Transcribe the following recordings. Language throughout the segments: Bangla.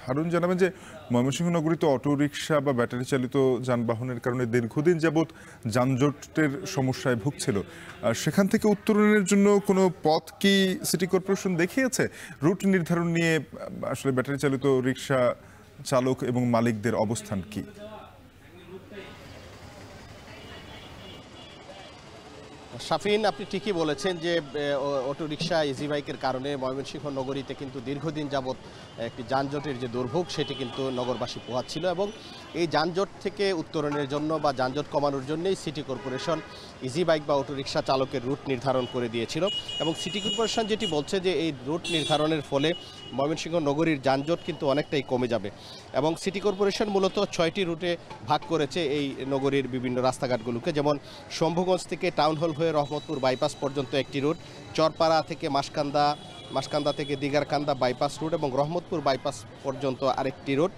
হারুন, জানাবেন যে ময়মনসিংহ নগরীতে অটোরিকশা বা ব্যাটারি চালিত যানবাহনের কারণে দীর্ঘদিন যাবৎ যানজটের সমস্যায় ভুগছিল। সেখান থেকে উত্তরণের জন্য কোনো পথ কি সিটি কর্পোরেশন দেখিয়েছে? রুট নির্ধারণ নিয়ে আসলে ব্যাটারি চালিত রিকশা চালক এবং মালিকদের অবস্থান কি? শাফিন, আপনি ঠিকই বলেছেন যে অটোরিকশা ইজি বাইকের কারণে ময়মনসিংহ নগরীতে কিন্তু দীর্ঘদিন যাবৎ একটি যানজটের যে দুর্ভোগ সেটি কিন্তু নগরবাসী পোহাচ্ছিল এবং এই যানজট থেকে উত্তরণের জন্য বা যানজট কমানোর জন্যই সিটি কর্পোরেশন ইজি বাইক বা অটোরিকশা চালকের রুট নির্ধারণ করে দিয়েছিল এবং সিটি কর্পোরেশন যেটি বলছে যে এই রুট নির্ধারণের ফলে ময়মনসিংহ নগরীর যানজট কিন্তু অনেকটাই কমে যাবে এবং সিটি কর্পোরেশন মূলত 6টি রুটে ভাগ করেছে এই নগরীর বিভিন্ন রাস্তাঘাটগুলোকে, যেমন শম্ভুগঞ্জ থেকে টাউন হল হয়ে রহমতপুর বাইপাস পর্যন্ত একটি রুট, চরপাড়া থেকে মাসকান্দা থেকে দিগারকান্দা বাইপাস রুট এবং রহমতপুর বাইপাস পর্যন্ত আরেকটি রুট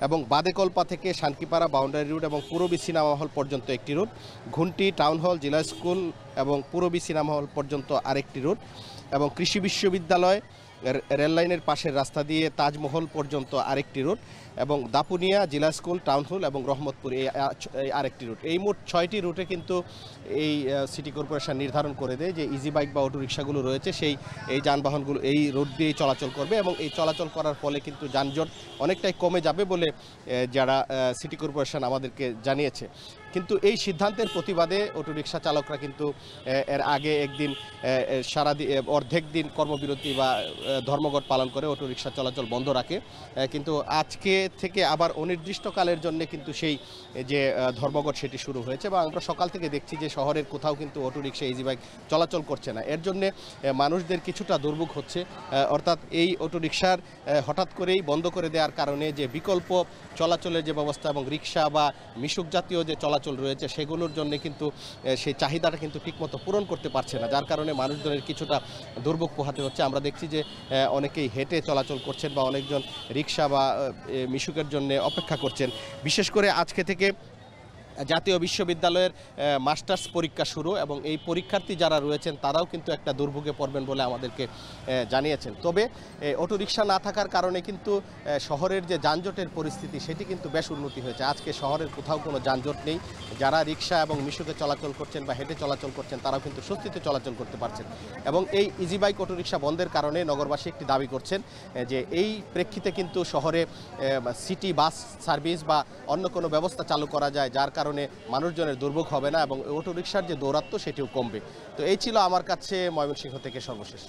এবং বাদেকল্পা থেকে শানকিপাড়া বাউন্ডারি রুট এবং পূরবী সিনেমা হল পর্যন্ত একটি রুট, ঘুন্টি টাউন হল জিলা স্কুল এবং পূরবী সিনেমা হল পর্যন্ত আরেকটি রুট এবং কৃষি বিশ্ববিদ্যালয় রেললাইনের পাশের রাস্তা দিয়ে তাজমহল পর্যন্ত আরেকটি রুট এবং দাপুনিয়া জিলা স্কুল টাউন হল এবং রহমতপুর এই আরেকটি রুট। এই মোট 6টি রুটে কিন্তু এই সিটি কর্পোরেশন নির্ধারণ করে দেয় যে ইজি বাইক বা অটোরিকশাগুলো রয়েছে এই যানবাহনগুলো এই রুট দিয়েই চলাচল করবে এবং এই চলাচল করার ফলে কিন্তু যানজট অনেকটাই কমে যাবে বলে যারা সিটি কর্পোরেশন আমাদেরকে জানিয়েছে। কিন্তু এই সিদ্ধান্তের প্রতিবাদে অটোরিকশা চালকরা কিন্তু এর আগে একদিন অর্ধেক দিন কর্মবিরতি বা ধর্মঘট পালন করে অটোরিকশা চলাচল বন্ধ রাখে, কিন্তু আজকে থেকে আবার অনির্দিষ্টকালের জন্য কিন্তু সেই যে ধর্মঘট সেটি শুরু হয়েছে এবং আমরা সকাল থেকে দেখছি যে শহরের কোথাও কিন্তু অটোরিকশা ইজি বাইক চলাচল করছে না। এর জন্যে মানুষদের কিছুটা দুর্ভোগ হচ্ছে, অর্থাৎ এই অটোরিকশার হঠাৎ করেই বন্ধ করে দেওয়ার কারণে যে বিকল্প চলাচলের যে ব্যবস্থা এবং রিক্সা বা মিশুক জাতীয় যে চলাচল রয়েছে সেগুলোর জন্য কিন্তু সেই চাহিদাটা কিন্তু ঠিকমতো পূরণ করতে পারছে না, যার কারণে মানুষজনের কিছুটা দুর্ভোগ পোহাতে হচ্ছে। আমরা দেখছি যে অনেকেই হেঁটে চলাচল করছেন বা অনেকজন রিক্সা বা মিশুকের জন্য অপেক্ষা করছেন। বিশেষ করে আজকে থেকে জাতীয় বিশ্ববিদ্যালয়ের মাস্টার্স পরীক্ষা শুরু এবং এই পরীক্ষার্থী যারা রয়েছেন তারাও কিন্তু একটা দুর্ভোগে পড়বেন বলে আমাদেরকে জানিয়েছেন। তবে অটোরিকশা না থাকার কারণে কিন্তু শহরের যে যানজটের পরিস্থিতি সেটি কিন্তু বেশ উন্নতি হয়েছে। আজকে শহরের কোথাও কোনো যানজট নেই, যারা রিক্সা এবং মিশুকে চলাচল করছেন বা হেঁটে চলাচল করছেন তারাও কিন্তু স্বস্তিতে চলাচল করতে পারছেন এবং এই ইজি বাইক অটোরিকশা বন্ধের কারণে নগরবাসী একটি দাবি করছেন যে এই প্রেক্ষিতে কিন্তু শহরে সিটি বাস সার্ভিস বা অন্য কোনো ব্যবস্থা চালু করা যায়, যার কারণে মানুষজনের দুর্ভোগ হবে না এবং অটোরিকশার যে দৌরাত্ম্য সেটিও কমবে। তো এই ছিল আমার কাছে ময়মনসিংহ থেকে সর্বশেষ।